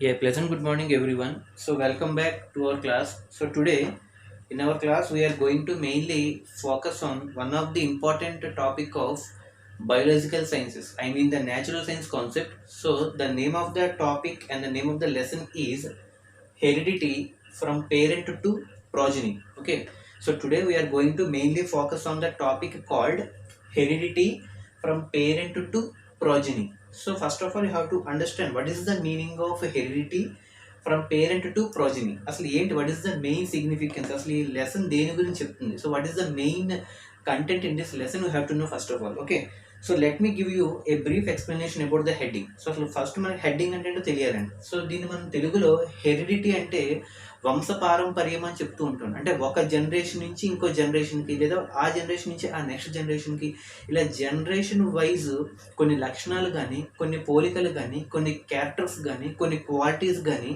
Yeah, pleasant good morning everyone. So welcome back to our class. So today in our class we are going to mainly focus on one of the important topic of biological sciences. I mean the natural science concept. So the name of the topic and the name of the lesson is heredity from parent to progeny. Okay. So today we are going to mainly focus on the topic called heredity from parent to progeny. So first of all, you have to understand what is the meaning of heredity from parent to progeny. అసలు ఏంటి, what is the main significance, అసలు ఈ lesson దేని గురించి చెప్తుంది? So what is the main content in this lesson, you have to know first of all. Okay, so let me give you a brief explanation about the heading. So అసలు first మనకి heading అంటే ఏంటో తెలియాలండి. So దీన్ని మనం తెలుగులో heredity అంటే వంశపారంపర్యం అని చెప్తూ ఉంటాం. అంటే ఒక జనరేషన్ నుంచి ఇంకో జనరేషన్కి, లేదా ఆ జనరేషన్ నుంచి ఆ నెక్స్ట్ జనరేషన్కి, ఇలా జనరేషన్ వైజ్ కొన్ని లక్షణాలు కానీ, కొన్ని పోలికలు కానీ, కొన్ని క్యారెక్టర్స్ కానీ, కొన్ని క్వాలిటీస్ కానీ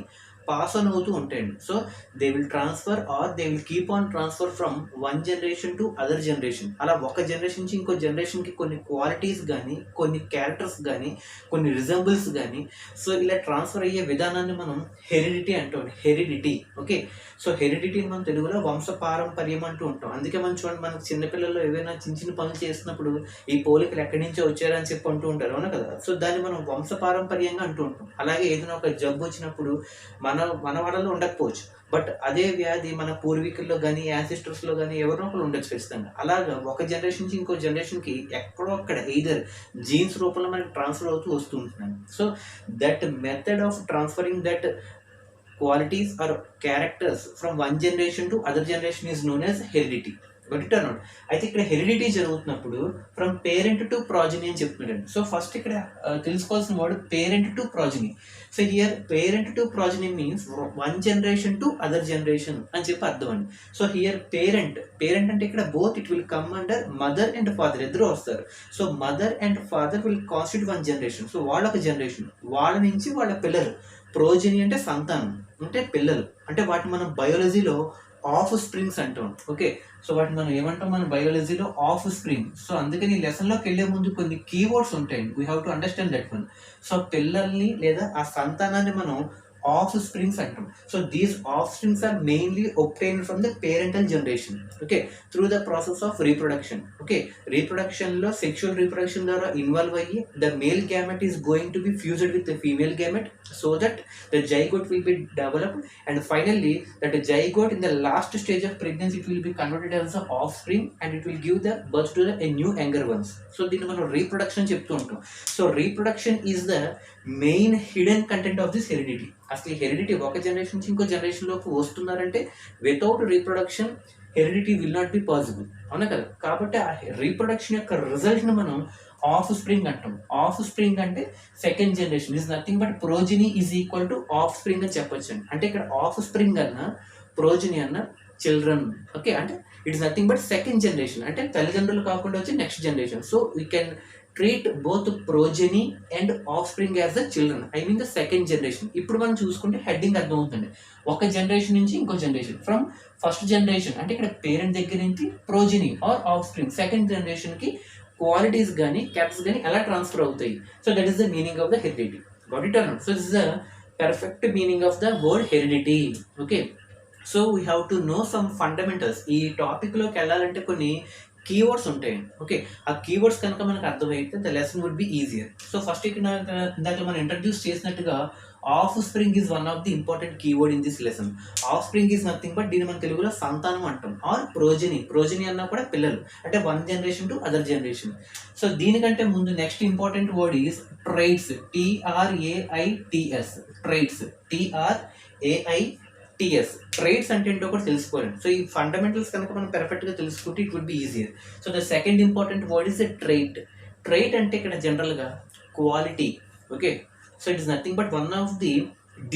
పాస్ ఆన్ అవుతూ ఉంటాయండి. So they will transfer are they will keep on transfer from one generation to other generation. అలా ఒక జనరేషన్ నుంచి ఇంకో జనరేషన్కి కొన్ని క్వాలిటీస్ కానీ, కొన్ని క్యారెక్టర్స్ కానీ, కొన్ని రిజంబుల్స్ కానీ, సో ఇలా ట్రాన్స్ఫర్ అయ్యే విధానాన్ని మనం హెరిడిటీ అంటాం. హెరిడిటీ. ఓకే, సో హెరిడిటీని మనం తెలుగులో వంశపారంపర్యం అంటూ ఉంటాం. అందుకే మనం చూడండి, మనకు చిన్నపిల్లలు ఏవైనా చిన్న చిన్న పనులు చేస్తున్నప్పుడు ఈ పోలికలు ఎక్కడి నుంచో వచ్చారని చెప్పి అంటూ ఉంటారు, అవునా కదా. సో దాన్ని మనం వంశపారంపర్యంగా అంటూ ఉంటాం. అలాగే ఏదైనా ఒక జబ్బు వచ్చినప్పుడు మన వాళ్ళలో ఉండకపోవచ్చు, బట్ అదే వ్యాధి మన పూర్వీకుల్లో కానీ, యాన్సిస్టర్స్లో కానీ ఎవరినో ఒకరు ఉండొచ్చు ఖచ్చితంగా. అలాగా ఒక జనరేషన్ నుంచి ఇంకో జనరేషన్కి ఎక్కడో అక్కడ ఎయిదర్ జీన్స్ రూపంలో మనకి ట్రాన్స్ఫర్ అవుతూ వస్తూ ఉంటున్నాను. So that method of transferring that qualities or characters from one generation to other generation is known as heredity. Got it or not? అయితే ఇక్కడ హెరిడిటీ జరుగుతున్నప్పుడు ఫ్రమ్ పేరెంట్ టు ప్రాజనీ అని చెప్తున్నాడు. సో ఫస్ట్ ఇక్కడ తెలుసుకోవాల్సిన word parent to progeny. So here parent to progeny means one generation to other generation అని చెప్పి అర్థం అండి. సో హియర్ పేరెంట్ అంటే ఇక్కడ both it will come under mother and father, ఇద్దరు వస్తారు. So mother and father will constitute one generation. So వాళ్ళొక generation, వాళ్ళ నుంచి వాళ్ళ పిల్లలు. ప్రోజనీ అంటే సంతానం, అంటే పిల్లలు. అంటే వాటిని మనం బయాలజీలో ఆఫ్ స్ప్రింగ్స్ అంటాం. ఓకే, సో వాటిని మనం ఏమంటాం మన బయాలజీలో ఆఫ్ స్ప్రింగ్. సో అందుకని ఈ లెసన్లోకి వెళ్ళే ముందు కొన్ని కీవర్డ్స్ ఉంటాయండి, we have to understand that one. So పిల్లల్ని లేదా ఆ సంతానాన్ని మనం ఆఫ్ స్ప్రింగ్స్ అంటాం. So these offsprings are mainly obtained from the parental generation, okay, through the process of reproduction. Okay, reproduction లో sexual reproduction ద్వారా involve అయ్యి the male gamete is going to be fused with the female gamete so that the zygote will be developed, and finally that zygote in the last stage of pregnancy it will be converted as an offspring and it will give the birth to a new younger ones. So దీన్ని మనం reproduction చెప్తూ ఉంటాం. So reproduction is the main hidden content of this heredity. అసలు ఈ heredity ఒక generation నుంచి ఇంకో జనరేషన్లోకి వస్తున్నారంటే without reproduction heredity will not be possible, అవునా కదా. కాబట్టి ఆ రీప్రొడక్షన్ యొక్క రిజల్ట్ని మనం ఆఫ్ స్ప్రింగ్ అంటాం. ఆఫ్ స్ప్రింగ్ అంటే second generation is nothing but progeny is equal to of spring అని చెప్పొచ్చు అండి. అంటే ఇక్కడ ఆఫ్ స్ప్రింగ్ అన్న ప్రోజనీ అన్న చిల్డ్రన్. ఓకే, అంటే it's nothing but second generation, అంటే తల్లిదండ్రులు కాకుండా వచ్చి next generation. So we can treat both progeny and offspring as the children, I mean the second generation. ఇప్పుడు మనం చూసుకుంటే హెడ్డింగ్ అర్థమవుతుంది, ఒక జనరేషన్ నుంచి ఇంకో జనరేషన్. ఫ్రమ్ ఫస్ట్ జనరేషన్ అంటే ఇక్కడ పేరెంట్ దగ్గర నుంచి progeny or of spring second జనరేషన్కి క్వాలిటీస్ కానీ క్యారెక్టర్స్ కానీ ఎలా ట్రాన్స్ఫర్ అవుతాయి. So that is the meaning of the heredity. Got it or not? So this is the perfect meaning of the word heredity. Okay, so we have to no some fundamentals. ఈ టాపిక్లోకి వెళ్ళాలంటే కొన్ని keywords ఉంటాయండి. Okay, ఆ keywords కనుక మనకు అర్థమైతే the lesson would be easier. So first ఇక్కడ ఇందాక మనం ఇంట్రడ్యూస్ చేసినట్టుగా offspring is one of the important keyword in this lesson. Offspring is nothing but దీన్ని మన తెలుగులో సంతానం అంటాం, ఆర్ ప్రోజనీ అన్నా కూడా పిల్లలు, అంటే one generation to other generation. So దీనికంటే ముందు next important word is traits. TRAITS, traits. TRAITS. Traits అంటే ఏంటో కూడా తెలుసుకోవాలి. సో ఈ ఫండమెంటల్స్ కనుక మనం పర్ఫెక్ట్గా తెలుసుకుంటే it would be easier. So the second important word is the trait. Trait అంటే ఇక్కడ జనరల్గా quality. Okay, so it is nothing but one of the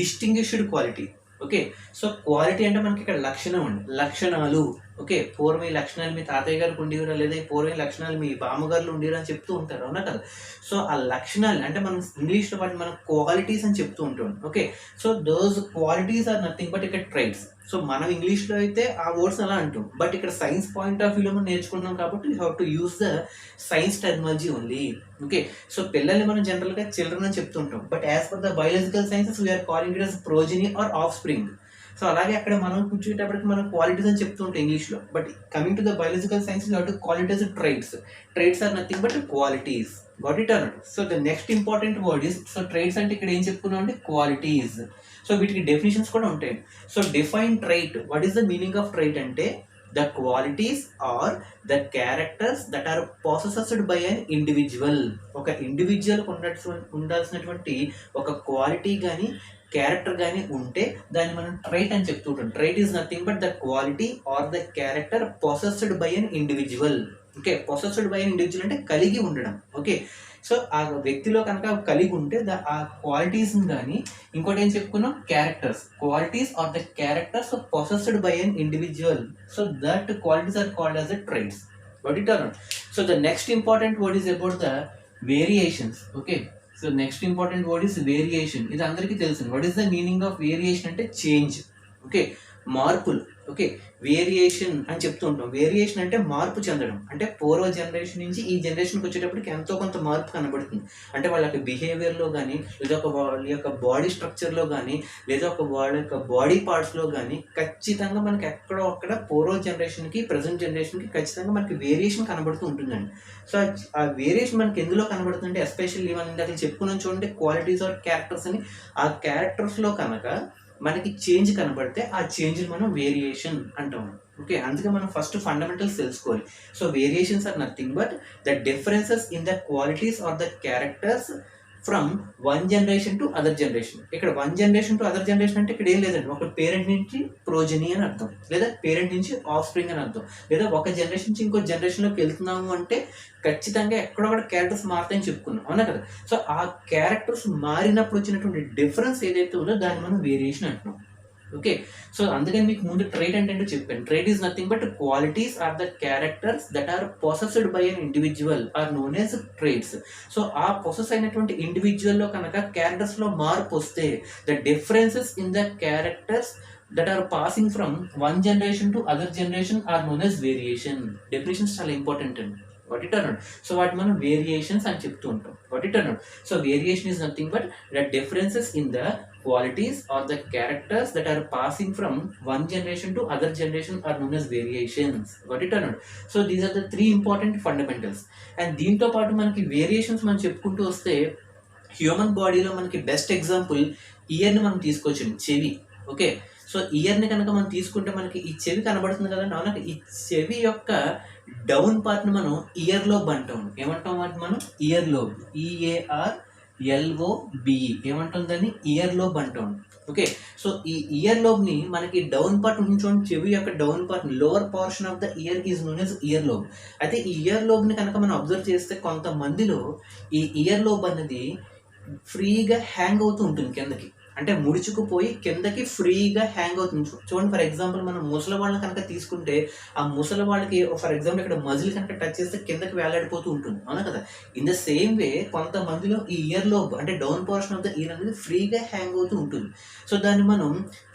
distinguished quality. Okay, so quality అంటే మనకి ఇక్కడ లక్షణం అండి, లక్షణాలు. ఓకే, పూర్వం ఈ లక్షణాలు మీ తాతయ్య గారికి ఉండేవారు, లేదా ఈ పూర్వం ఈ లక్షణాలు మీ బామ్మగారులు ఉండేవారు అని చెప్తూ ఉంటారు, అవునా కదా. సో ఆ లక్షణాలు అంటే మనం ఇంగ్లీష్లో వాటి మనం క్వాలిటీస్ అని చెప్తూ ఉంటాం. Okay, so those qualities are nothing but ఇక్కడ ట్రైట్స్. సో మనం ఇంగ్లీష్లో అయితే ఆ వర్డ్స్ అలా అంటాం, బట్ ఇక్కడ సైన్స్ పాయింట్ ఆఫ్ వ్యూలో మనం నేర్చుకుంటున్నాం కాబట్టి you have to use the science terminology only. Okay, so పిల్లల్ని మనం జనరల్గా చిల్డ్రన్ అని చెప్తుంటాం, but as per the biological sciences we are calling it as progeny or offspring. So అలాగే అక్కడ మనం కూర్చునేటప్పటికి మనం క్వాలిటీస్ అని చెప్తూ ఉంటాం ఇంగ్లీష్లో, but coming to the biological science you have to call it as traits. Traits are nothing but qualities. Got it or not? So the next important word is, so traits అంటే ఇక్కడ ఏం చెప్పుకున్నాం అంటే qualities. So వీటికి definitions కూడా ఉంటాయి. So define trait. What is the meaning of trait అంటే the qualities or the characters that are possessed by an individual. ఒక ఇండివిజువల్ ఉండాల్సినటువంటి ఒక క్వాలిటీ కానీ క్యారెక్టర్ కానీ ఉంటే దాన్ని మనం ట్రైట్ అని చెప్తుంటాం. Trait is nothing but the quality or the character possessed by an individual. Okay, possessed by an individual అంటే కలిగి ఉండడం. ఓకే, సో ఆ వ్యక్తిలో కనుక కలిగి ఉంటే ఆ క్వాలిటీస్ని కానీ, ఇంకోటి ఏం చెప్పుకున్నాం, characters. Qualities or the characters possessed by an individual. So that qualities are called as the traits. What it or not? So the next important word is about the variations. Okay, so next important word is variation. ఇది అందరికీ తెలుసు. What is the meaning of variation అంటే change. Okay, మార్పులు. Okay, variation అని చెప్తూ ఉంటాం. Variation అంటే మార్పు చెందడం. అంటే పూర్వ జనరేషన్ నుంచి ఈ జనరేషన్కి వచ్చేటప్పటికి ఎంతో కొంత మార్పు కనబడుతుంది. అంటే వాళ్ళ యొక్క బిహేవియర్లో కానీ, లేదా వాళ్ళ యొక్క బాడీ స్ట్రక్చర్లో కానీ, లేదా వాళ్ళ యొక్క బాడీ పార్ట్స్లో కానీ ఖచ్చితంగా మనకి ఎక్కడో అక్కడ పూర్వ జనరేషన్కి ప్రజెంట్ జనరేషన్కి ఖచ్చితంగా మనకి వేరియేషన్ కనబడుతూ ఉంటుందండి. సో ఆ వేరియేషన్ మనకి ఎందులో కనబడుతుందంటే, ఎస్పెషల్లీ మనం ఇందాక చెప్పుకున్నాం చూడండి, క్వాలిటీస్ ఆర్ క్యారెక్టర్స్ అని. ఆ క్యారెక్టర్స్లో కనుక మనకి చేంజ్ కనబడితే ఆ చేంజ్ని మనం వేరియేషన్ అంటాం. ఓకే, అందుకే మనం ఫస్ట్ ఫండమెంటల్స్ తెలుసుకోవాలి. So variations are nothing but the differences in the qualities or the characters from one generation to other generation. ఇక్కడ one generation to other generation అంటే ఇక్కడ ఏం లేదండి, ఒక పేరెంట్ నుంచి ప్రోజెనీ అని అర్థం, లేదా పేరెంట్ నుంచి ఆఫ్ స్ప్రింగ్ అని అర్థం, లేదా ఒక జనరేషన్ నుంచి ఇంకో జనరేషన్లోకి వెళ్తున్నాము అంటే ఖచ్చితంగా ఎక్కడొక్కడ క్యారెక్టర్స్ మారుతాయని చెప్పుకున్నాం, అవునా కదా. సో ఆ క్యారెక్టర్స్ మారినప్పుడు వచ్చినటువంటి డిఫరెన్స్ ఏదైతే ఉందో దాన్ని మనం వేరియేషన్ అంటున్నాం. ఓకే, సో అందుకని మీకు ముందు ట్రైట్ అంటే చెప్పాను. Trait is nothing but qualities or the characters that are possessed by an individual or known as traits. So ఆ పొసెస్ అయినటువంటి ఇండివిజువల్లో కనుక క్యారెక్టర్స్లో మార్పు వస్తే the differences in the characters that are passing from one generation to other generation are known as variation. Definitions చాలా important అండి. What it or not? So వాటి మనం వేరియేషన్స్ అని చెప్తూ ఉంటాం. What it or not? So variation is nothing but the differences in the qualities or the characters that are passing from one generation to other generation are known as variations. Got it or not? So these are the three important fundamentals. And దీంతో పాటు మనకి variations మనం చెప్పుకుంటూ వస్తే human బాడీలో మనకి best example ఇయర్ని మనం తీసుకోవచ్చు, చెవి. ఓకే, సో ఇయర్ని కనుక మనం తీసుకుంటే మనకి ఈ చెవి కనబడుతుంది కదా, అవునా. ఈ చెవి యొక్క డౌన్ పార్ట్ని మనం ఇయర్ లోబ్ అంటాం. ఏమంటాం అంటే మనం ఇయర్ లోబ్, EARLOBE ఏమంటుందని ఇయర్ లోబ్ అంటాం. ఓకే, సో ఈ ఇయర్ లోబ్ని మనకి డౌన్ పార్ట్ ఉంచుకోండి, చెవి యొక్క down part lower portion of the ear is known as ear lobe. అయితే ఈ ఇయర్ లోబ్ని కనుక మనం అబ్జర్వ్ చేస్తే కొంతమందిలో ఈ ఇయర్ లోబ్ అనేది ఫ్రీగా హ్యాంగ్ అవుతూ ఉంటుంది కిందకి, అంటే ముడుచుకుపోయి కిందకి ఫ్రీగా హ్యాంగ్ అవుతుంది. చూడండి, ఫర్ ఎగ్జాంపుల్ మనం ముసలి వాళ్ళని కనుక తీసుకుంటే ఆ ముసలి వాళ్ళకి ఫర్ ఎగ్జాంపుల్ ఇక్కడ మజిల్ కనుక టచ్ చేస్తే కిందకి వేలాడిపోతూ ఉంటుంది, అవునా కదా. ఇన్ ద సేమ్ వే కొంతమందిలో ఈ ఇయర్ లోబ్ అంటే down portion of the year అనేది ఫ్రీగా హ్యాంగ్ అవుతూ ఉంటుంది. సో దాన్ని మనం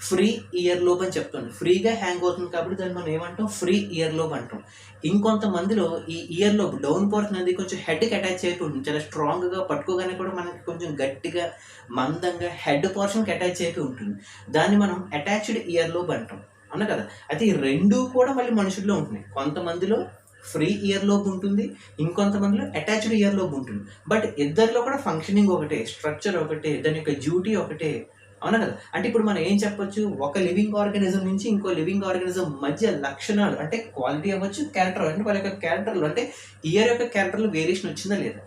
ఫ్రీ ఇయర్ లోబ్ అని చెప్తాం. ఫ్రీగా హ్యాంగ్ అవుతుంది కాబట్టి దాన్ని మనం ఏమంటాం, ఫ్రీ ఇయర్ లోబ్ అంటాం. ఇంకొంతమందిలో ఈ ఇయర్ లోబ్ డౌన్ పోర్షన్ అనేది కొంచెం హెడ్కి అటాచ్ అయిపోయి ఉంటుంది, చాలా స్ట్రాంగ్గా పట్టుకోగానే కూడా మనకి కొంచెం గట్టిగా మందంగా హెడ్ పోర్షన్కి అటాచ్ అయిపోయి ఉంటుంది. దాన్ని మనం అటాచ్డ్ ఇయర్ లోబ్ అంటాం, అవునా కదా. అయితే ఈ రెండు కూడా మళ్ళీ మనుషుల్లో ఉంటున్నాయి. కొంతమందిలో ఫ్రీ ఇయర్ లోబ్ ఉంటుంది, ఇంకొంతమందిలో అటాచ్డ్ ఇయర్ లోబ్ ఉంటుంది. బట్ ఇద్దరిలో కూడా ఫంక్షనింగ్ ఒకటే, స్ట్రక్చర్ ఒకటే, దాని యొక్క డ్యూటీ ఒకటే, అవునా కదా. అంటే ఇప్పుడు మనం ఏం చెప్పొచ్చు, ఒక లివింగ్ ఆర్గానిజం నుంచి ఇంకో లివింగ్ ఆర్గానిజం మధ్య లక్షణాలు అంటే క్వాలిటీ అవ్వచ్చు, క్యారెక్టర్ అంటే వాళ్ళ యొక్క క్యారెక్టర్లు అంటే ఇయర్ యొక్క క్యారెక్టర్లో వేరియేషన్ వచ్చిందా లేదా.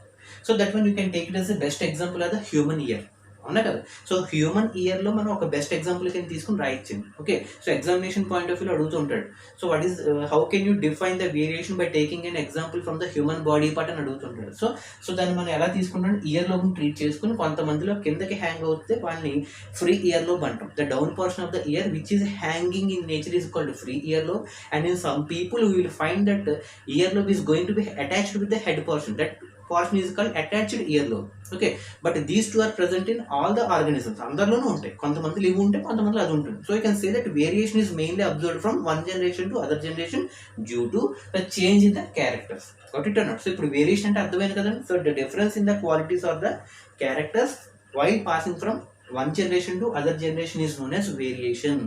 So that one you can take it as the best example of the human year, అవునా కదా. సో హ్యూమన్ ఇయర్లో మనం ఒక బెస్ట్ ఎగ్జాంపుల్ కింద తీసుకుని రాయించింది. Okay, so examination point of వ్యూలో అడుగుతూ ఉంటాడు. So what is how can you define the variation by taking an example from the human body part అని అడుగుతుంటాడు. సో దాన్ని మనం ఎలా తీసుకుంటాం, ఇయర్ లోబ్ ట్రీట్ చేసుకుని కొంతమందిలో కిందకి హ్యాంగ్ అవుతే వాళ్ళని ఫ్రీ ఇయర్ లోబ్ అంటాం. The down portion of the year which is hanging in nature is called free year lobe. And in some people we will find that year lobe is going to be attached with the head portion. That portion is called attached earlobe. Okay, but these two are present in all the organisms. అందరిలోనూ ఉంటాయి, కొంతమంది ఇవి ఉంటాయి, కొంతమంది అది ఉంటుంది. So you can say that variation is mainly observed from one generation to other generation due to the change in the characters. Got it or not? So ఇప్పుడు variation అంటే అర్థమైంది కదండి. So the difference in the qualities or the characters while passing from one generation to other generation is known as variation.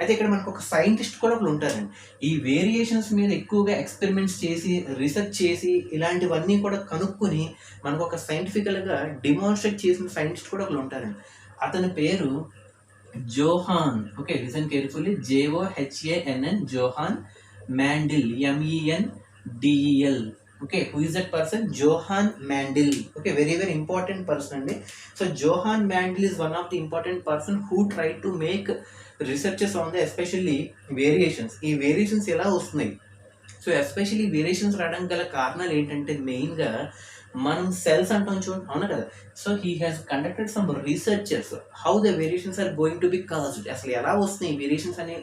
అయితే ఇక్కడ మనకు ఒక scientist కూడా ఒకళ్ళు ఉంటారండి. ఈ వేరియేషన్స్ మీద ఎక్కువగా ఎక్స్పెరిమెంట్స్ చేసి రీసెర్చ్ చేసి ఇలాంటివన్నీ కూడా కనుక్కొని మనకు ఒక సైంటిఫికల్గా డిమాన్స్ట్రేట్ చేసిన సైంటిస్ట్ కూడా ఒకళ్ళు ఉంటారండి. అతని పేరు Johann. Okay, listen carefully. JOHANN, Johann Mendel, MENDEL. Okay, who is that person? Johann Mandel. Okay, very very important person అండి. So Johann Mandel is one of the important person who tried to make researches on the especially variations. ఈ variations ఎలా వస్తున్నాయి, so especially variations రావడానికి గల కారణాలు ఏంటంటే మెయిన్గా మనం సెల్స్ అంటాం చూడండి, అవునా కదా. So he has conducted some researches how the variations are going to be caused. అసలు ఎలా వస్తున్నాయి వేరియేషన్స్ అనే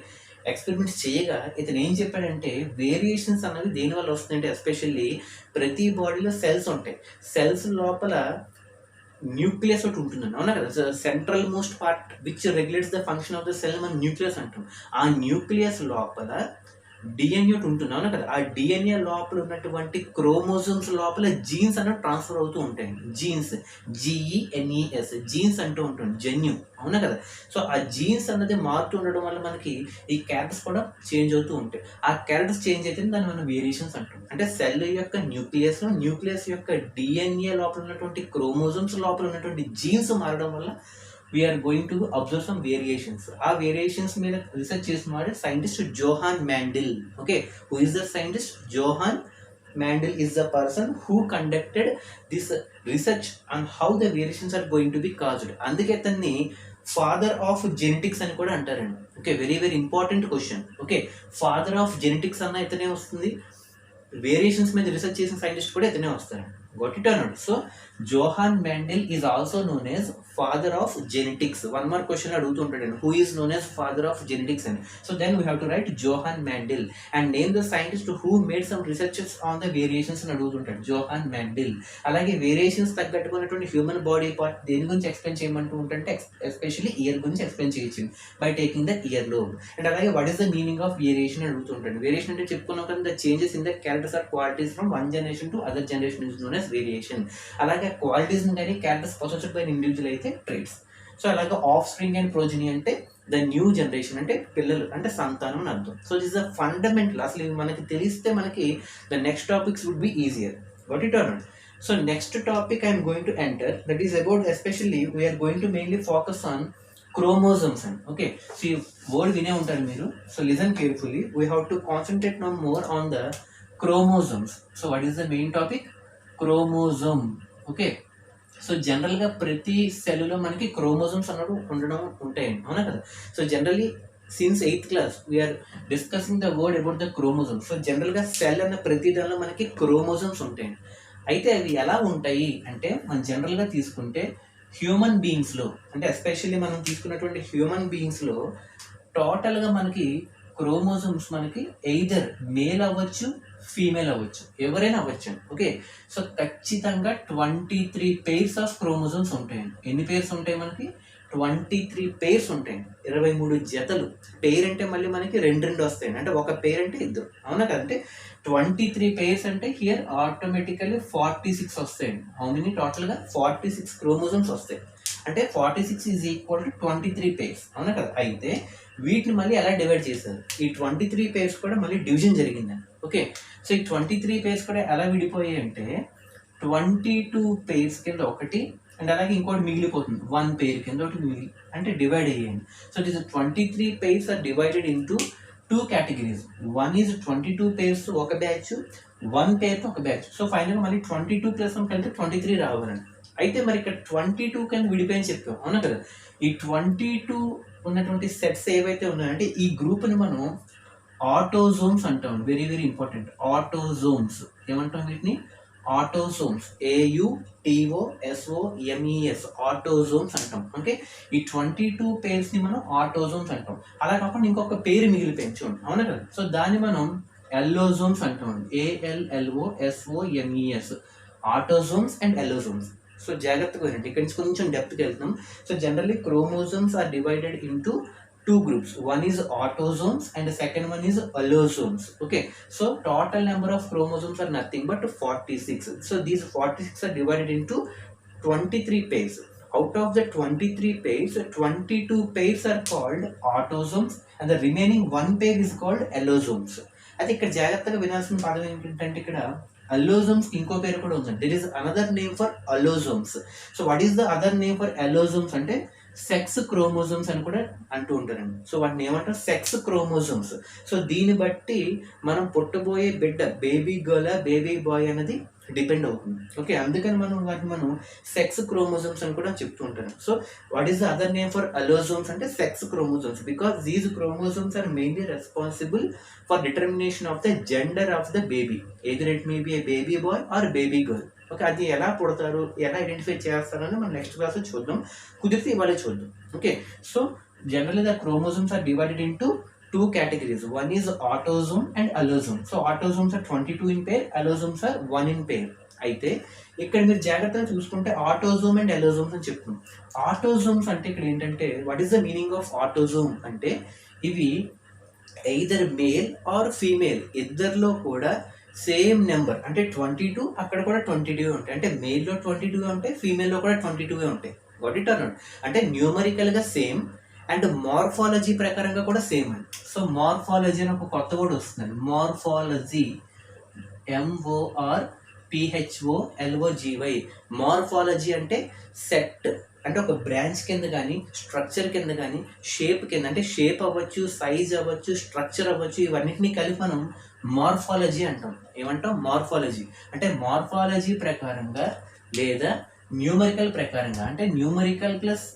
ఎక్స్పెరిమెంట్స్ చేయగా ఇతను ఏం చెప్పాడంటే వేరియేషన్స్ అన్నవి దేనివల్ల వస్తుందంటే ఎస్పెషల్లీ ప్రతి బాడీలో సెల్స్ ఉంటాయి. సెల్స్ లోపల న్యూక్లియస్ ఒకటి ఉంటుందండి, అవునా కదా. Central most part which regulates the function of the cell మనం న్యూక్లియస్ అంటాం. ఆ న్యూక్లియస్ లోపల డిఎన్ఏ ఒకటి ఉంటుంది, అవునా కదా. ఆ డిఎన్ఏ లోపల ఉన్నటువంటి క్రోమోజోమ్స్ లోపల జీన్స్ అనేవి ట్రాన్స్ఫర్ అవుతూ ఉంటాయి. జీన్స్, GENES, జీన్స్ అంటూ ఉంటుంది, జన్యు, అవునా కదా. సో ఆ జీన్స్ అన్నది మారుతూ ఉండడం వల్ల మనకి ఈ క్యారెక్టర్స్ కూడా చేంజ్ అవుతూ ఉంటాయి. ఆ క్యారెక్టర్స్ చేంజ్ అయితే దాన్ని మనం వేరియేషన్స్ అంటాం. అంటే సెల్ యొక్క న్యూక్లియస్ యొక్క డిఎన్ఏ లోపల ఉన్నటువంటి క్రోమోజోమ్స్ లోపల ఉన్నటువంటి జీన్స్ మారడం వల్ల we are going to observe some variations. ఆ వేరియేషన్స్ మీద రీసెర్చ్ చేసిన వాడు scientist Johann Mendel. Okay, who is the scientist? Johann Mandel is the person who conducted this research on how the variations are going to be caused. అందుకే అతన్ని father of genetics అని కూడా అంటారండి. Okay, very very important question. Okay, father of genetics అన్న ఇతనే వస్తుంది, variations మీద research చేసిన సైంటిస్ట్ కూడా ఇతనే వస్తారండి. Got it or not? So Johann Mandel is also known as father of genetics. One more question adugutuntaden, who is known as father of genetics and so then we have to write Johann Mandel and name the scientist who made some researches on the variations అని అడుగుతుంటాడు. Johann Mandel. అలాగే variations తగ్గట్టుకున్నటువంటి human body part దేని గురించి explain చేయమంటూ ఉంటుంటే especially ear గురించి explain చేయొచ్చు by taking the ear lobe. And అలాగే what is the meaning of variation అడుగుతుంటాడు. వేరియేషన్ అంటే చెప్పుకున్నాం కదా, the changes in the characters or qualities from one generation to other generation is known as variation. అలాగే qualities కానీ characters possessed by individual అయితే traits. So అలాగే of spring and progeny అంటే the new generation అంటే పిల్లలు అంటే సంతానం అని అర్థం. So this the fundamental. అసలు ఇవి మనకి తెలిస్తే మనకి the next topics would be easier. Got it or not? So next topic I am going to enter, that is about especially we are going to mainly focus on chromosomes and okay, so you word vine untaru meeru, so listen carefully. We have to concentrate now more on the chromosomes. So what is the main topic? Chromosome. Okay, so జనరల్గా ప్రతి సెల్లో మనకి chromosomes అన్నట్టు ఉండడం ఉంటాయండి, అవునా కదా. So generally since 8th class we are discussing the word about the chromosomes. So జనరల్గా సెల్ అన్న ప్రతి దానిలో మనకి క్రోమోజోమ్స్ ఉంటాయండి. అయితే అవి ఎలా ఉంటాయి అంటే మనం జనరల్గా తీసుకుంటే హ్యూమన్ బీయింగ్స్లో అంటే ఎస్పెషల్లీ మనం తీసుకున్నటువంటి హ్యూమన్ బీయింగ్స్లో టోటల్గా మనకి క్రోమోజోమ్స్ మనకి ఎయిదర్ మేల్ అవ్వచ్చు, ఫీమేల్ అవ్వచ్చు, ఎవరైనా అవ్వచ్చు. ఓకే, సో ఖచ్చితంగా 23 pairs ఆఫ్ క్రోమోజోమ్స్ ఉంటాయండి. ఎన్ని పేర్స్ ఉంటాయి మనకి? 23 pairs ఉంటాయండి, 23 జతలు. పేర్ అంటే మళ్ళీ మనకి రెండు వస్తాయండి, అంటే ఒక పేర్ అంటే ఇద్దరు, అవునా కదంటే 23 pairs అంటే హియర్ ఆటోమేటికల్లీ 46 వస్తాయండి. How many? టోటల్గా 46 క్రోమోజోమ్స్ వస్తాయి. అంటే 46 ఈజ్ ఈక్వల్ టు 23 pairs, అవునా కదా. అయితే వీటిని మళ్ళీ ఎలా డివైడ్ చేశారు? ఈ 23 pairs కూడా మళ్ళీ డివిజన్ జరిగిందండి. ఓకే, సో ఈ 23 pairs కూడా ఎలా విడిపోయాయి అంటే 22 pairs కింద ఒకటి అండ్ అలాగే ఇంకోటి మిగిలిపోతుంది, 1 pair కింద ఒకటి మిగిలి అంటే డివైడ్ అయ్యాయండి. So it is 23 pairs are divided into 2 categories. One is 22 pairs ఒక బ్యాచ్, 1 pair ఒక బ్యాచ్. సో ఫైనల్గా మళ్ళీ 22 + 1 కలిపి 23 రావాలండి. అయితే మరి ఇక్కడ 22 కింద విడిపోయి చెప్పాం, అవునా కదా. ఈ 22 ఉన్నటువంటి సెట్స్ ఏవైతే ఉన్నాయంటే ఈ గ్రూప్ని మనం ఆటోజోమ్స్ అంటాం. Very very important. ఆటోజోమ్స్ ఏమంటాం వీటిని? ఆటోజోమ్స్. AUTOSOMES ఆటోజోమ్స్ అంటాం. ఓకే, ఈ 22 పేర్స్ ని మనం ఆటోజోమ్స్ అంటాం. అలా కాకుండా ఇంకొక పేరు మిగిలిపోయింది చూడండి, అవునా కదా. సో దాన్ని మనం ఎల్లోజోమ్స్ అంటాం. ALLOSOMES autosomes and allosomes. So జాగ్రత్తగా వినండి, ఇక్కడి నుంచి కొంచెం డెప్త్కి వెళ్తున్నాం. So generally chromosomes are divided into two groups. One is autosomes and the second one is allosomes. Okay, so total number of chromosomes are nothing but 46. So these 46 are divided into 23 pairs. Out of the 23 pairs, 22 pairs are called autosomes and the remaining one pair is called allosomes. అయితే ఇక్కడ జాగ్రత్తగా వినాల్సిన పదం ఏంటంటే ఇక్కడ allosomes ఇంకో పేరు కూడా ఉంది. There is another name for allosomes. So what is the other name for allosomes అంటే సెక్స్ క్రోమోజోమ్స్ అని కూడా అంటూ ఉంటారండి. సో వాటిని ఏమంటారు? Sex chromosomes. సో దీన్ని బట్టి మనం పుట్టబోయే బిడ్డ బేబీ గర్ల్ బేబీ బాయ్ అనేది డిపెండ్ అవుతుంది. ఓకే, అందుకని వాటిని సెక్స్ క్రోమోజోమ్స్ అని కూడా చెప్తూ ఉంటారు. So what is the other name for allosomes అంటే sex chromosomes, because these chromosomes are mainly responsible for determination of the gender of the baby, either it may be a baby boy or baby girl. Okay, అది ఎలా పుడతారు, ఎలా identify చేస్తారని మనం next క్లాస్లో చూద్దాం, కుదిరితే ఇవాళ చూద్దాం. Okay, so generally the chromosomes are divided into two categories. One is autosome and allosome. So autosomes are 22 in pair, allosomes are 1 in pair. అయితే ఇక్కడ మీరు జాగ్రత్తగా చూసుకుంటే ఆటోజోమ్ అండ్ ఎలోజోమ్స్ అని చెప్తున్నాం. ఆటోజోమ్స్ అంటే ఇక్కడ ఏంటంటే what is the meaning of autosome అంటే ఇవి ఎయిదర్ మేల్ ఆర్ ఫీమేల్ ఇద్దరిలో కూడా సేమ్ నెంబర్ అంటే 22, అక్కడ కూడా 22 ఉంటాయి. అంటే మేల్లో 22 ఉంటాయి, ఫీమేల్లో కూడా 22 ఉంటాయి. Got it or not? అంటే న్యూమరికల్గా సేమ్ అండ్ మార్ఫాలజీ ప్రకారంగా కూడా సేమ్ అండి. సో మార్ఫాలజీ అని ఒక కొత్త వర్డ్ వస్తుందండి, మార్ఫాలజీ, MORPHOLOGY. మార్ఫాలజీ అంటే సెట్ అంటే ఒక బ్రాంచ్ కింద కానీ స్ట్రక్చర్ కింద కానీ షేప్ కింద, అంటే షేప్ అవ్వచ్చు, సైజ్ అవ్వచ్చు, స్ట్రక్చర్ అవ్వచ్చు, ఇవన్నిటిని కలిపి మనం మార్ఫాలజీ అంటాం. ఏమంటాం? మార్ఫాలజీ. అంటే మార్ఫాలజీ ప్రకారంగా లేదా న్యూమరికల్ ప్రకారంగా, అంటే న్యూమరికల్ ప్లస్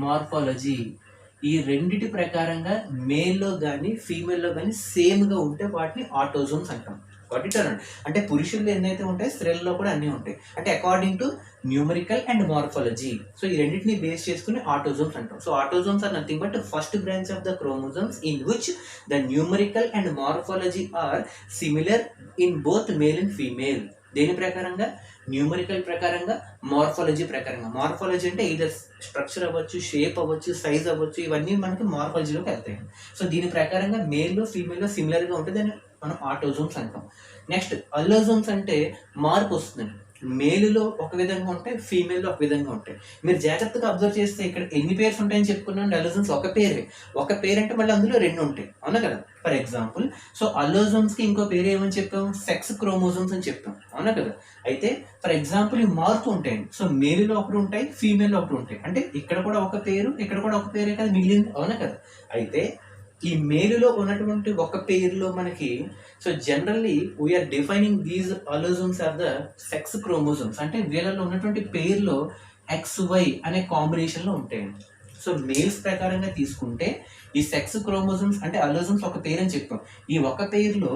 మార్ఫాలజీ ఈ రెండిటి ప్రకారంగా మేల్లో కానీ ఫీమేల్లో కానీ సేమ్గా ఉంటే వాటిని ఆటోజోమ్స్ అంటాం. అంటే పురుషుల్లో ఎన్నైతే ఉంటాయి స్త్రీల్లో కూడా అన్నీ ఉంటాయి. అంటే according to numerical and morphology. So ఈ రెండింటిని బేస్ చేసుకుని ఆటోజోమ్స్ అంటాం. So autosomes are nothing but first branch of the chromosomes in which the numerical and morphology are similar in both male and female. దేని ప్రకారంగా? Numerical ప్రకారంగా, morphology ప్రకారంగా. Morphology అంటే either structure అవ్వచ్చు, షేప్ అవ్వచ్చు, size అవ్వచ్చు, ఇవన్నీ మనకి మార్ఫాలజీలోకి వెళ్తాయి. సో దీని ప్రకారంగా మేల్లో ఫీమేల్లో సిమిలర్గా ఉంటుంది, దాన్ని మనం ఆటోజోమ్స్ అంటాం. నెక్స్ట్ అల్లోజోమ్స్ అంటే మార్పు వస్తుందండి. మేలులో ఒక విధంగా ఉంటాయి, ఫీమేల్లో ఒక విధంగా ఉంటాయి. మీరు జాగ్రత్తగా అబ్జర్వ్ చేస్తే ఇక్కడ ఎన్ని పేర్స్ ఉంటాయని చెప్పుకున్నాం. అల్లోజోమ్స్ ఒక పేరే. ఒక పేరు అంటే మళ్ళీ అందులో 2 ఉంటాయి, అవునా కదా. ఫర్ ఎగ్జాంపుల్, సో అల్లోజోమ్స్కి ఇంకో పేరు ఏమని చెప్పాం? సెక్స్ క్రోమోజోమ్స్ అని చెప్పాం, అవునా కదా. అయితే ఫర్ ఎగ్జాంపుల్ ఈ మార్పు ఉంటాయండి. సో మేలులో ఒకటి ఉంటాయి, ఫీమేల్లో ఒకటి ఉంటాయి. అంటే ఇక్కడ కూడా ఒక పేరు, ఇక్కడ కూడా ఒక పేరే కదా మిగిలింది, అవునా కదా. అయితే ఈ మేలులో ఉన్నటువంటి ఒక పేరులో మనకి, so generally we are defining these allosomes are the sex chromosomes. అంటే వీళ్ళలో ఉన్నటువంటి పేర్లో XY అనే కాంబినేషన్లో ఉంటాయండి. సో మేల్స్ ప్రకారంగా తీసుకుంటే ఈ సెక్స్ క్రోమోజోమ్స్ అంటే అలోజోమ్స్ ఒక పేరు అని చెప్పాం. ఈ ఒక పేరులో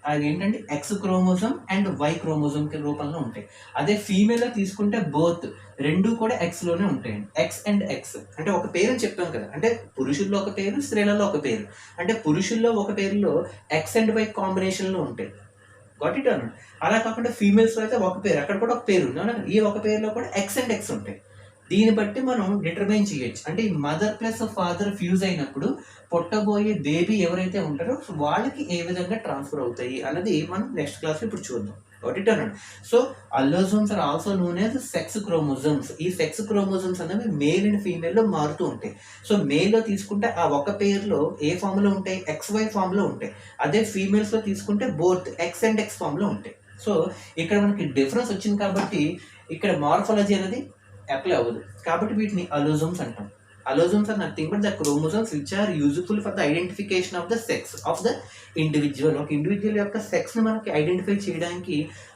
అవి ఏంటంటే X chromosome and Y chromosome రూపంలో ఉంటాయి. అదే ఫీమేల్లో తీసుకుంటే బోత్ రెండు కూడా Xలోనే ఉంటాయండి. X అండ్ X అంటే ఒక పేరు అని చెప్పాం కదా. అంటే పురుషుల్లో ఒక పేరు, స్త్రీలలో ఒక పేరు. అంటే పురుషుల్లో ఒక పేరులో X అండ్ Y కాంబినేషన్లో ఉంటాయి. గాట్ ఇట్ అన్నాడు. అలా కాకుండా ఫీమేల్స్లో అయితే ఒక పేరు, అక్కడ కూడా ఒక పేరు ఉంది. ఈ ఒక పేరులో కూడా X అండ్ X ఉంటాయి. దీన్ని బట్టి మనం డిటర్మైన్ చేయొచ్చు. అంటే ఈ మదర్ ప్లస్ ఫాదర్ ఫ్యూజ్ అయినప్పుడు పుట్టబోయే బేబీ ఎవరైతే ఉంటారో వాళ్ళకి ఏ విధంగా ట్రాన్స్ఫర్ అవుతాయి అన్నది మనం నెక్స్ట్ క్లాస్లో ఇప్పుడు చూద్దాం. గాట్ ఇట్ అన్నాడు. So allosomes are also known as sex chromosomes. ఈ సెక్స్ క్రోమోజోమ్స్ అనేవి మేల్ అండ్ ఫీమేల్లో మారుతూ ఉంటాయి. సో మేల్లో తీసుకుంటే ఆ ఒక పేరులో ఏ ఫామ్లో ఉంటాయి? XY ఫామ్లో ఉంటాయి. అదే ఫీమేల్స్లో తీసుకుంటే బోత్ X అండ్ X ఫామ్లో ఉంటాయి. సో ఇక్కడ మనకి డిఫరెన్స్ వచ్చింది కాబట్టి ఇక్కడ మార్ఫాలజీ అనేది అప్లై అవ్వదు. కాబట్టి వీటిని అలోజోమ్స్ అంటాం. Allosomes are nothing but the chromosomes which are useful for the identification of the sex of the individual. ఒక ఇండివిజువల్ యొక్క సెక్స్ ని మనకి ఐడెంటిఫై చేయడానికి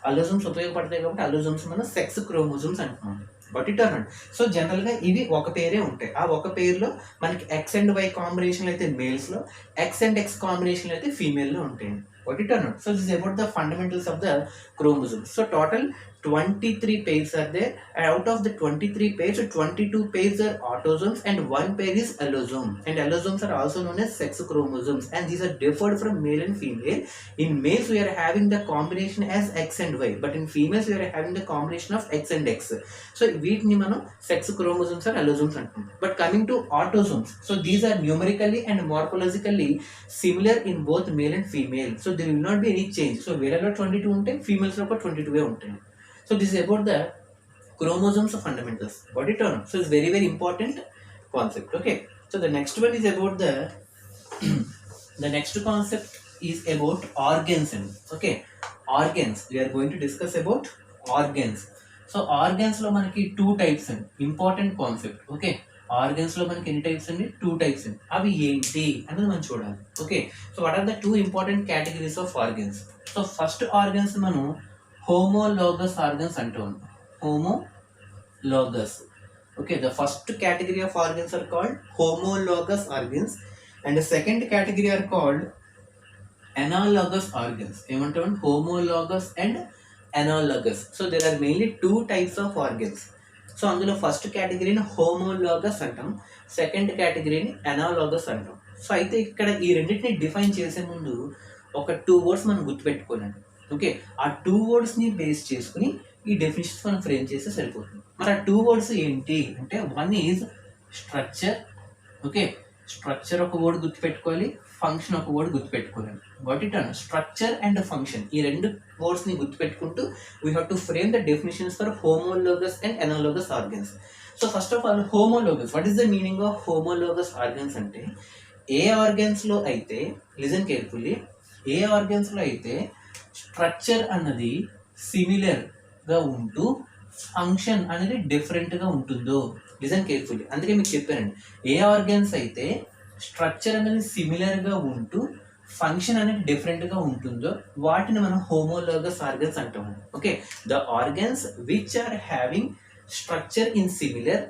అలోజోమ్స్ ఉపయోగపడతాయి. కాబట్టి అలోజోమ్స్ మనం సెక్స్ క్రోమోజోమ్స్ అంటున్నాం. What it are. సో జనరల్గా ఇవి ఒక పేరే ఉంటాయి. ఆ ఒక పేరులో మనకి ఎక్స్ అండ్ వై కాంబినేషన్ అయితే మేల్స్లో, ఎక్స్ అండ్ ఎక్స్ కాంబినేషన్ అయితే ఫీమేల్లో ఉంటాయి. What it are. So this about the fundamentals of the chromosomes. So total 23 pairs are there, and out of the 23 pairs, 22 pairs are autosomes and 1 pair is allosome. And allosomes are also known as sex chromosomes, and these are differed from male and female. In males we are having the combination as X and Y, but in females we are having the combination of X and X. So వీటిని మనం sex chromosomes or allosomes అంటాం. But coming to autosomes, so these are numerically and morphologically similar in both male and female. So there will not be any change. So వీళ్ళలో 22 ఉంటాయి, females లో 22 ఉంటాయి. So this is about the chromosomes of fundamentals. Got it or not? So it's very very important concept. Okay. So the next one is about the the next concept is about organs. Okay. Organs. We are going to discuss about organs. So organs lo manaki two types and important concept. Okay. Organs lo manaki any types and two types and avi enti anadu man chodali. Okay. So what are the two important categories of organs? So first organs manu homologous organs అంటాం. Homologous. Okay, the first category of organs are called homologous organs, and the second category are called analogous organs. ఏమంటాం? Homologous and analogous. So there are mainly two types of organs. So అందులో first కేటగిరీని homologous అంటాం, second కేటగిరీని అనాలాగస్ అంటాం. So అయితే ఇక్కడ ఈ రెండింటిని define చేసే ముందు ఒక 2 వర్డ్స్ మనం గుర్తుపెట్టుకోనండి. ఓకే, ఆ 2 వర్డ్స్ని బేస్ చేసుకుని ఈ డెఫినేషన్స్ మనం ఫ్రేమ్ చేస్తే సరిపోతుంది. మరి ఆ 2 వర్డ్స్ ఏంటి అంటే, one is structure. Okay, structure ఒక వర్డ్ గుర్తుపెట్టుకోవాలి, ఫంక్షన్ ఒక వర్డ్ గుర్తుపెట్టుకోవాలి. What it and structure and function, ఈ రెండు వర్డ్స్ని గుర్తుపెట్టుకుంటూ we have to frame the definitions for homologous and analogous organs. So first of all homologous, what is the meaning of homologous organs అంటే, ఏ ఆర్గన్స్లో అయితే, listen carefully, ఏ ఆర్గన్స్లో అయితే structure అన్నది సిమిలర్గా ఉంటూ ఫంక్షన్ అనేది డిఫరెంట్గా ఉంటుందో, లిజన్ కేర్ఫుల్లీ, అందుకే మీకు చెప్పానండి, ఏ ఆర్గన్స్ అయితే స్ట్రక్చర్ అనేది సిమిలర్గా ఉంటూ ఫంక్షన్ అనేది డిఫరెంట్గా ఉంటుందో వాటిని మనం హోమోలోగస్ ఆర్గన్స్ అంటాము. Okay, the organs which are having structure in similar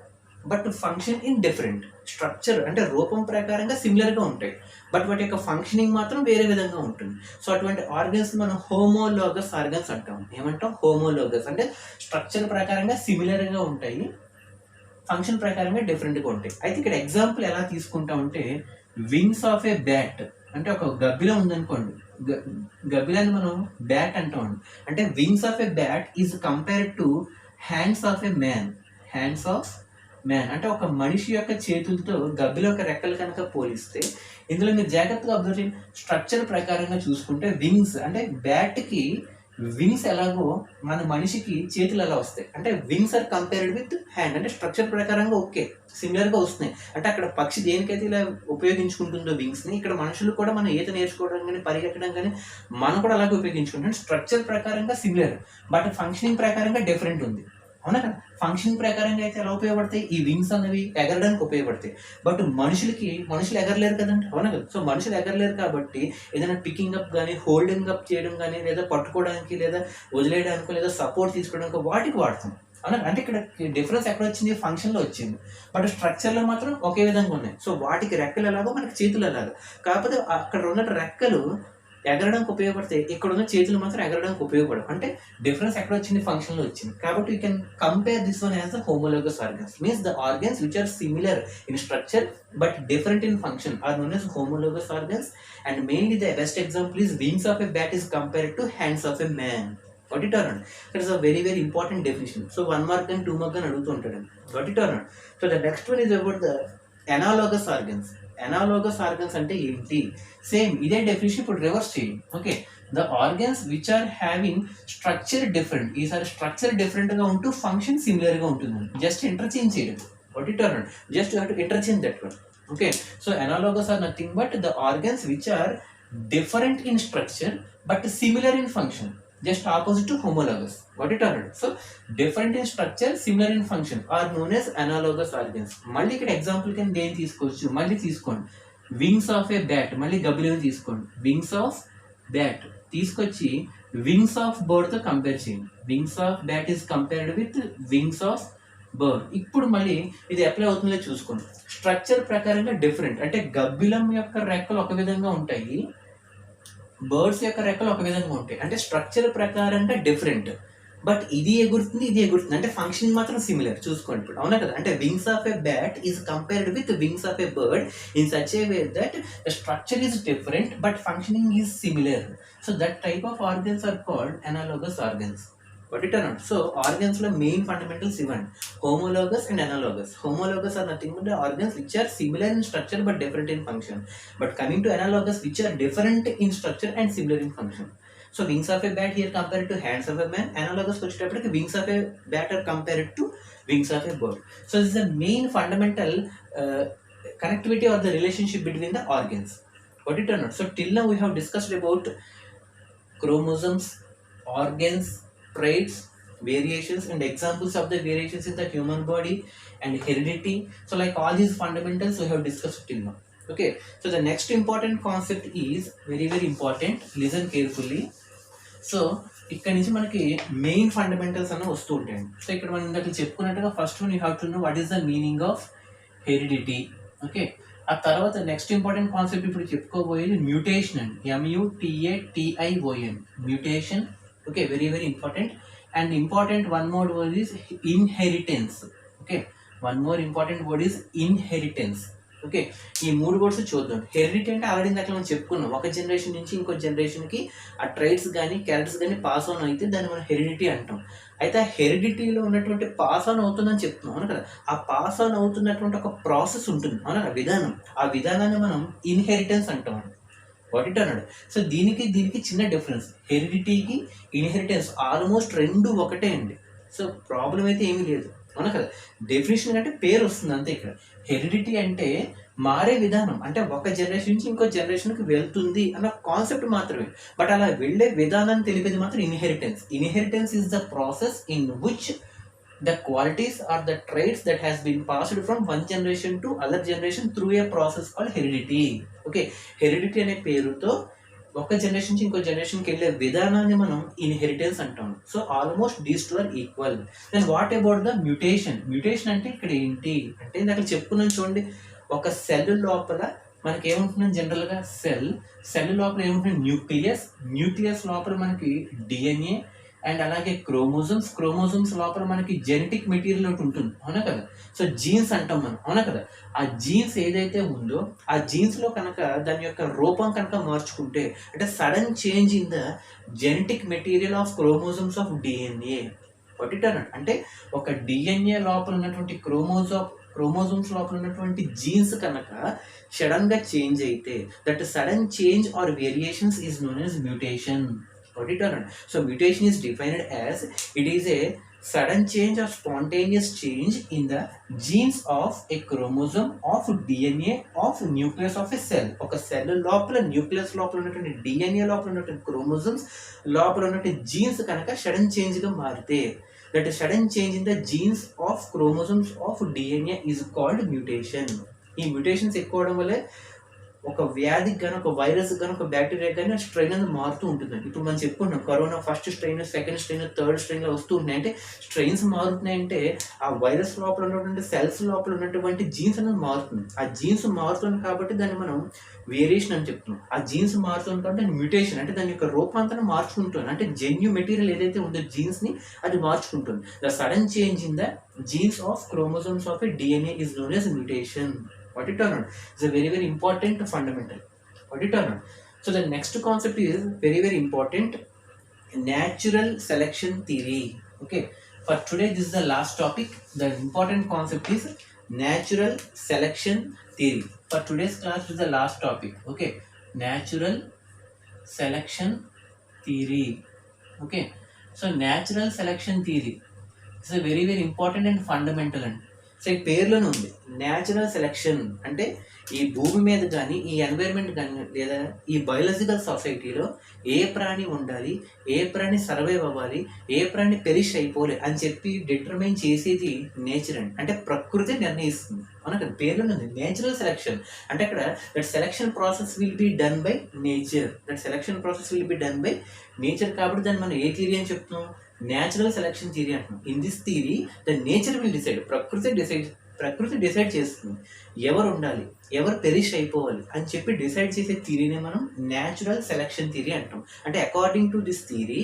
but function in different. Structure అంటే రూపం ప్రకారంగా సిమిలర్గా ఉంటాయి, బట్ వాటి యొక్క ఫంక్షనింగ్ మాత్రం వేరే విధంగా ఉంటుంది. సో అటువంటి ఆర్గన్స్ మనం హోమోలోగస్ ఆర్గన్స్ అంటాం. ఏమంటాం? హోమోలోగస్ అంటే స్ట్రక్చర్ ప్రకారంగా సిమిలర్గా ఉంటాయి, ఫంక్షన్ ప్రకారంగా డిఫరెంట్గా ఉంటాయి. అయితే ఇక్కడ ఎగ్జాంపుల్ ఎలా తీసుకుంటామంటే, వింగ్స్ ఆఫ్ ఏ బ్యాట్ అంటే ఒక గబ్బిల ఉందనుకోండి, గబ్బిలాన్ని మనం బ్యాట్ అంటామండి. అంటే wings of A bat is compared to hands of A man. Hands of man అంటే ఒక మనిషి యొక్క చేతులతో గబ్బిల యొక్క రెక్కలు కనుక పోలిస్తే, ఇందులో మీరు జాగ్రత్తగా అబ్జర్వ్ చేయండి. స్ట్రక్చర్ ప్రకారంగా చూసుకుంటే వింగ్స్ అంటే బ్యాట్కి వింగ్స్ ఎలాగో మన మనిషికి చేతులు ఎలా వస్తాయి అంటే wings are compared with hand. అంటే స్ట్రక్చర్ ప్రకారంగా ఓకే సిమిలర్గా వస్తున్నాయి. అంటే అక్కడ పక్షి దేనికైతే ఇలా ఉపయోగించుకుంటుందో వింగ్స్ని, ఇక్కడ మనుషులు కూడా మనం ఈత నేర్చుకోవడం కానీ పరిగెట్టడం కానీ మనం కూడా అలాగే ఉపయోగించుకుంటాం. స్ట్రక్చర్ ప్రకారంగా సిమిలర్ బట్ ఫంక్షనింగ్ ప్రకారంగా డిఫరెంట్ ఉంది. అవునా కదా? ఫంక్షన్ ప్రకారంగా అయితే ఎలా ఉపయోగపడతాయి? ఈ వింగ్స్ అనేవి ఎగరడానికి ఉపయోగపడతాయి. బట్ మనుషులు ఎగరలేరు కదండి, అవునా కదా? సో మనుషులు ఎగరలేరు కాబట్టి ఏదైనా పికింగ్ అప్ కానీ హోల్డింగ్ అప్ చేయడం కానీ లేదా పట్టుకోవడానికి లేదా వదిలేయడానికి లేదా సపోర్ట్ తీసుకోవడానికి వాటికి వాడతాం. అవునా? అంటే ఇక్కడ డిఫరెన్స్ ఎక్కడ వచ్చింది? ఫంక్షన్లో వచ్చింది. బట్ స్ట్రక్చర్లో మాత్రం ఒకే విధంగా ఉన్నాయి. సో వాటికి రెక్కలు ఎలాగో మనకి చేతులు ఎలాగో, కాకపోతే అక్కడ ఉన్న రెక్కలు ఎగరడానికి ఉపయోగపడితే ఇక్కడ ఉన్న చేతులు మాత్రం ఎగరడానికి ఉపయోగపడవు. అంటే డిఫరెన్స్ ఎక్కడ వచ్చింది? ఫంక్షన్లో వచ్చింది. కాబట్టి you can compare this one as the homologous organs. Means the organs which are similar in structure but different in function are known as homologous organs. And mainly the best example is wings of a bat is compared to hands of a man. Got it or not? That is a very very important definition. So 1 mark and 2 mark అని అడుగుతూ ఉంటాడు. Got it or not? So the next one is about the analogous organs. Analogous organs అంటే ఏంటి? Same ఇదే definition ఇప్పుడు reverse చేయండి. Okay, the organs which are having structure different, ఈసారి structure డిఫరెంట్గా ఉంటూ ఫంక్షన్ సిమిలర్గా ఉంటుంది. జస్ట్ ఇంటర్చేంజ్ చేయడం. What it are just you have to interchange that one. Okay, so analogous are nothing but the organs which are different in structure but similar in function. just opposite to homologous. Got it already? So different in structure, similar in function are known as analogous organs. మళ్ళీ ఇక్కడ example కింద దేని తీసుకోవచ్చు? మళ్ళీ తీసుకోండి wings of A bat, మళ్ళీ గబ్బిలని తీసుకోండి. Wings of bat తీసుకొచ్చి వింగ్స్ ఆఫ్ బర్డ్ తో కంపేర్ చేయండి. Wings of bat is compared with wings of bird. ఇప్పుడు మళ్ళీ ఇది అప్లై అవుతుందో చూసుకోండి. స్ట్రక్చర్ ప్రకారంగా డిఫరెంట్, అంటే గబ్బిలం యొక్క రెక్కలు ఒక విధంగా ఉంటాయి, బర్డ్స్ యొక్క రెక్కలు ఒక విధంగా ఉంటాయి, అంటే స్ట్రక్చర్ ప్రకారంగా డిఫరెంట్. బట్ ఇది ఎగురుతుంది, ఇది ఎగురుతుంది, అంటే ఫంక్షన్ మాత్రం సిమిలర్. చూసుకోండి ఇప్పుడు, అవునా కదా? అంటే wings of a bat is compared with wings of a bird in such a way that the structure is different but functioning is similar. So that type of organs are called analogous organs. Got it or not? So organs లో main fundamentals ఇవ్వండి, homologous and analogous. Homologous are nothing but organs which are similar in structure but different in function. But coming to analogous which are different in structure and similar in function. So wings of a bat here compared to hands of a man. Analogous వచ్చేటప్పటికి wings of a bat are compared to wings of a bird. So this is the main fundamental connectivity or the relationship between the organs. Got it or not? So till now we have discussed about chromosomes, organs, traits, variations and examples of the variations in the human body and heredity. So like all these fundamentals we have discussed till now. Okay, so the next important concept is very very important. Listen carefully. So ఇక్కడ నుంచి మనకి main fundamentals అన్న వస్తూ ఉంటాయండి. So ఇక్కడ మనం ఇందాక చెప్పుకున్నట్టుగా first one you have to know what is the meaning of heredity. Okay, ఆ తర్వాత నెక్స్ట్ ఇంపార్టెంట్ కాన్సెప్ట్ ఇప్పుడు చెప్పుకోబోయేది మ్యూటేషన్ అండి. MUTATION, mutation. Okay, very very important. And important one more word is inheritance. Okay, one more important word is inheritance. Okay, ఈ మూడు words చూద్దాం. Heredity అంటే already ఇందాక మనం చెప్పుకున్నాం, ఒక జనరేషన్ నుంచి ఇంకో జనరేషన్కి ఆ ట్రైట్స్ కానీ క్యారెక్టర్స్ కానీ పాస్ ఆన్ అయితే దాన్ని మనం హెరిడిటీ అంటాం. అయితే ఆ హెరిడిటీలో ఉన్నటువంటి పాస్ ఆన్ అవుతుందని చెప్తున్నాం, అవును కదా? ఆ పాస్ ఆన్ అవుతున్నటువంటి ఒక ప్రాసెస్ ఉంటుంది, అవునా, విధానం. ఆ విధానాన్ని మనం ఇన్హెరిటెన్స్ అంటాం. వాట్ ఇట్ అన్నాడు. సో దీనికి చిన్న డిఫరెన్స్. హెరిడిటీకి ఇన్హెరిటెన్స్ ఆల్మోస్ట్ రెండు ఒకటే అండి. సో ప్రాబ్లం అయితే ఏమీ లేదు, అవునా కదా? డెఫినేషన్ అంటే పేరు వస్తుంది అంతే. ఇక్కడ హెరిడిటీ అంటే మారే విధానం, అంటే ఒక జనరేషన్ నుంచి ఇంకో జనరేషన్కి వెళ్తుంది అన్న కాన్సెప్ట్ మాత్రమే. బట్ అలా వెళ్ళే విధానాన్ని తెలిపేది మాత్రం inheritance. Inheritance is the process in which the qualities or the traits that has been passed from one generation to other generation through a process called heredity. Okay, heredity అనే పేరుతో ఒక generation నుంచి ఇంకో జనరేషన్కి వెళ్ళే విధానాన్ని మనం ఇన్హెరిటెన్స్ అంటాం. So almost these two are equal. Then what about the mutation? Mutation అంటే ఇక్కడ ఏంటి అంటే ఇందాక చెప్పుకున్నాం చూడండి, ఒక సెల్ లోపల మనకి ఏముంటుంది జనరల్గా, సెల్ లోపల ఏముంటుంది న్యూక్లియస్ లోపల మనకి డిఎన్ఏ అండ్ అలాగే క్రోమోజోమ్స్ లోపల మనకి జెనెటిక్ మెటీరియల్ ఒకటి ఉంటుంది, అవునా కదా? సో జీన్స్ అంటాం మనం, అవునా కదా? ఆ జీన్స్ ఏదైతే ఉందో ఆ జీన్స్లో కనుక దాని యొక్క రూపం కనుక మార్చుకుంటే, అంటే sudden change in the genetic material of chromosomes of DNA. అంటే ఒక డిఎన్ఏ లోపల ఉన్నటువంటి క్రోమోజోమ్స్ లోపల ఉన్నటువంటి జీన్స్ కనుక సడన్గా చేంజ్ అయితే, that sudden change or variations is known as mutation. Got it or not? So mutation is defined as it is a sudden change or spontaneous change in the genes of a chromosome of DNA of nucleus of a cell. ఒక cell లోపల nucleus లోపల ఉన్నటువంటి DNA లోపల ఉన్నటువంటి chromosomes లోపల ఉన్నటువంటి jeans కనుక sudden చేంజ్గా మారితే, that sudden change in the genes of chromosomes of DNA is called mutation. ఈ మ్యూటేషన్స్ ఎక్కువ అవడం వల్లే ఒక వ్యాధికి కానీ, ఒక వైరస్ కానీ, ఒక బ్యాక్టీరియా కానీ స్ట్రెయిన్ అనేది మారుతూ ఉంటుందండి. ఇప్పుడు మనం చెప్పుకుంటున్నాం corona first strain, second strain, third స్ట్రెయిన్లో వస్తూ ఉన్నాయి. అంటే స్ట్రెయిన్స్ మారుతున్నాయంటే ఆ వైరస్ లోపల ఉన్నటువంటి సెల్స్ లోపల ఉన్నటువంటి జీన్స్ అనేది మారుతుంది. ఆ జీన్స్ మారుతుంది కాబట్టి దాన్ని మనం వేరియేషన్ అని చెప్తున్నాం. ఆ జీన్స్ మారుతుంది కాబట్టి దాన్ని మ్యూటేషన్, అంటే దాని యొక్క రూపాంతరం మార్చుకుంటుంది. అంటే జెన్యూ మెటీరియల్ ఏదైతే ఉందో జీన్స్ని అది మార్చుకుంటుంది. The sudden change in the genes of chromosomes of a DNA is known as mutation. What it or not? It's a very very important fundamental. What it or not? So the next concept is very very important, natural selection theory. Okay, for today this is the last topic. The important concept is natural selection theory. For today's class this is the last topic. Okay, natural selection theory. Okay, so natural selection theory is a very very important and fundamental. And so ఈ పేర్లోనే ఉంది natural selection. అంటే ఈ భూమి మీద కానీ, ఈ environment కానీ, లేదా ఈ బయాలజికల్ సొసైటీలో ఏ ప్రాణి ఉండాలి, ఏ ప్రాణి సర్వైవ్ అవ్వాలి, ఏ ప్రాణి పెరిష్ అయిపోలే అని చెప్పి డిటర్మైన్ చేసేది నేచర్ అండి. అంటే ప్రకృతి నిర్ణయిస్తుంది, మనకు పేర్లోనే ఉంది నేచురల్ సెలెక్షన్. అంటే అక్కడ that selection process will be done by nature. That selection process will be done by nature. కాబట్టి దాన్ని మనం ఏ థియరీ అని చెప్తున్నాం? న్యాచురల్ సెలక్షన్ థియరీ అంటున్నాం. In this theory the nature will decide, ప్రకృతి డిసైడ్ చేస్తుంది ఎవరు ఉండాలి, ఎవరు పెరిష్ అయిపోవాలి అని చెప్పి డిసైడ్ చేసే థియరీని మనం న్యాచురల్ సెలక్షన్ థియరీ అంటాం. అంటే according to this theory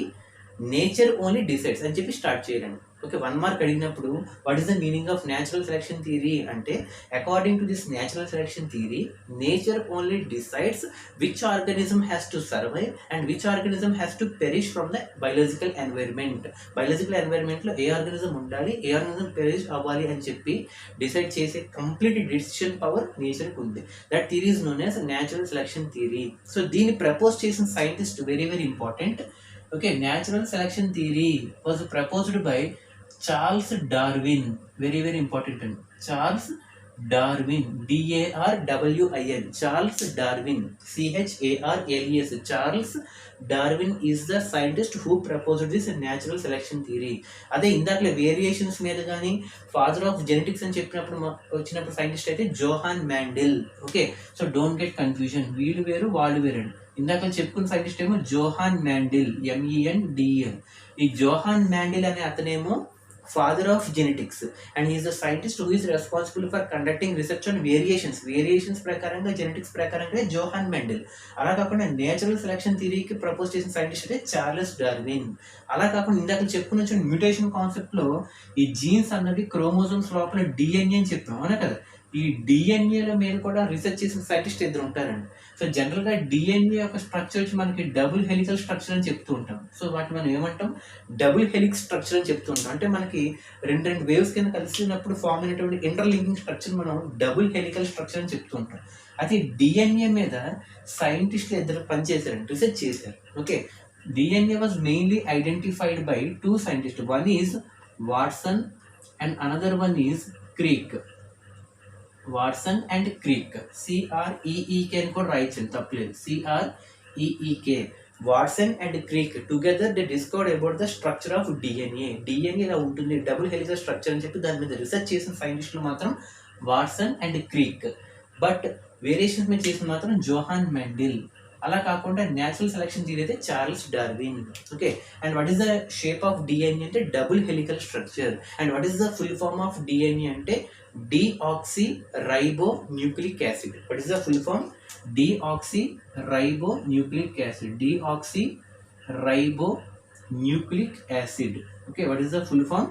nature only decides అని చెప్పి స్టార్ట్ చేయాలండి. ఓకే, 1 మార్క్ అడిగినప్పుడు what is the meaning of natural selection theory అంటే according to this natural selection theory nature only decides which organism has to survive and which organism has to perish from the biological environment. Biological ఎన్వైర్న్మెంట్లో ఏ organism ఉండాలి, ఏ organism perish అవ్వాలి అని చెప్పి decide చేసే complete decision power నేచర్కి ఉంది. That theory is known as natural selection theory. So దీన్ని ప్రపోజ్ చేసిన scientist very very important. Okay, natural selection theory was proposed by Charles Darwin. Very very important one. Charles Darwin, D-A-R-W-I-N. Charles Darwin, C-H-A-R-L-E-S. Charles Darwin is the scientist who proposed this natural selection theory. అదే ఇందాకలే variations మీద కానీ father of genetics అని చెప్పినప్పుడు వచ్చినప్పుడు scientist అయితే Johann Mendel. Okay, so don't get confusion, వీళ్ళు వేరు వాళ్ళు వేరండి. ఇందాక చెప్పుకున్న సైంటిస్ట్ ఏమో జోహాన్ మ్యాండెల్, MENDEL. ఈ జోహాన్ మ్యాండెల్ అనే అతనేమో father of genetics and he is the scientist who is responsible for conducting research on variations ప్రకారంగా జెనెటిక్స్ ప్రకారంగా జోహాన్ మెండెల్. అలా కాకుండా నేచురల్ సెలక్షన్ థియరీకి ప్రపోజ్ చేసిన సైంటిస్ట్ అయితే చార్లెస్ డార్విన్. అలా కాకుండా ఇందాక చెప్పుకుని వచ్చిన మ్యూటేషన్ కాన్సెప్ట్లో ఈ జీన్స్ అన్నవి క్రోమోజోమ్స్ లోపల DNA అని చెప్పాం, అవునా కదా. ఈ డిఎన్ఏల మీద కూడా రీసెర్చ్ చేసిన సైంటిస్ట్ ఇద్దరు ఉంటారండి. సో జనరల్గా డిఎన్ఏ యొక్క స్ట్రక్చర్ వచ్చి మనకి డబుల్ హెలికల్ స్ట్రక్చర్ అని చెప్తూ ఉంటాం. సో వాటిని మనం ఏమంటాం, డబుల్ హెలిక్స్ స్ట్రక్చర్ అని చెప్తూ ఉంటాం. అంటే మనకి రెండు వేవ్స్ కింద కలిసినప్పుడు ఫామ్ అయినటువంటి ఇంటర్లింకింగ్ స్ట్రక్చర్ మనం డబుల్ హెలికల్ స్ట్రక్చర్ అని చెప్తూ ఉంటాం. అది డిఎన్ఏ మీద సైంటిస్టులు ఇద్దరు పనిచేశారండి, రీసెర్చ్ చేశారు. Okay, DNA was mainly identified by 2 scientists. One is Watson and another one is Crick. Watson and Crick, CREEK అని కూడా రాయించండి, తప్పలేదు, CREEK. Watson and Crick together they discovered about the structure of DNA. DNA ఇలా ఉంటుంది, double helical structure అని చెప్పి దాని మీద research చేసిన సైంటిస్టులు మాత్రం Watson and Crick. But variations మీద చేసిన మాత్రం జోహాన్ మెండెల్. అలా కాకుండా న్యాచురల్ సెలక్షన్ థియరీ అయితే Charles Darwin. Okay, and what is the shape of DNA అంటే double helical structure. And what is the full form of DNA అంటే deoxyribonucleic acid. What is the full form? Deoxyribonucleic acid. Deoxyribonucleic acid. Okay, what is the full form?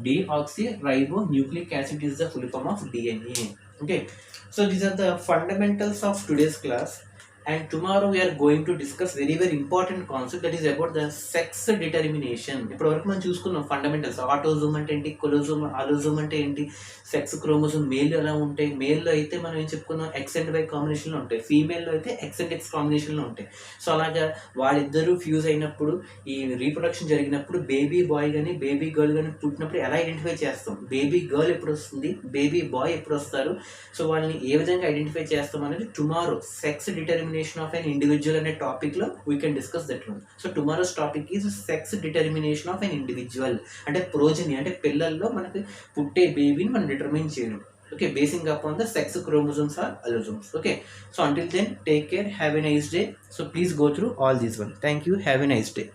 Deoxyribonucleic acid is the full form of DNA. Okay, so these are the fundamentals of today's class. And tomorrow we are going to discuss very very important concept, that is about the sex determination. ఇప్పుడు వరకు మనం చూసుకున్నాం fundamentals, autosome అంటే ఏంటి, కొలోజోమ్, అలోజోమ్ అంటే ఏంటి, sex chromosome male ఎలా ఉంటాయి, మేల్లో అయితే మనం ఏం చెప్పుకున్నాం X and Y కాంబినేషన్లో ఉంటాయి, ఫీమేల్లో అయితే X and X కాంబినేషన్లో ఉంటాయి. సో అలాగా వాళ్ళిద్దరూ ఫ్యూజ్ అయినప్పుడు ఈ రీప్రొడక్షన్ జరిగినప్పుడు బేబీ బాయ్ కానీ బేబీ గర్ల్ కానీ పుట్టినప్పుడు ఎలా ఐడెంటిఫై చేస్తాం, బేబీ గర్ల్ ఎప్పుడు వస్తుంది, బేబీ బాయ్ ఎప్పుడు వస్తారు, సో వాళ్ళని ఏ విధంగా ఐడెంటిఫై చేస్తాం అనేది tomorrow sex determination of an individual అనే టాపిక్ లో we can discuss that one. So tomorrow's topic is sex determination of an individual. అంటే ప్రోజని అంటే పిల్లల్లో మనకి పుట్టే బేబీని మనం డిటర్మైన్ చేయడం. Okay, basing upon the sex chromosomes or allosomes. Okay, so until then take care, have a nice day. So please go through all these one. Thank you, have a nice day.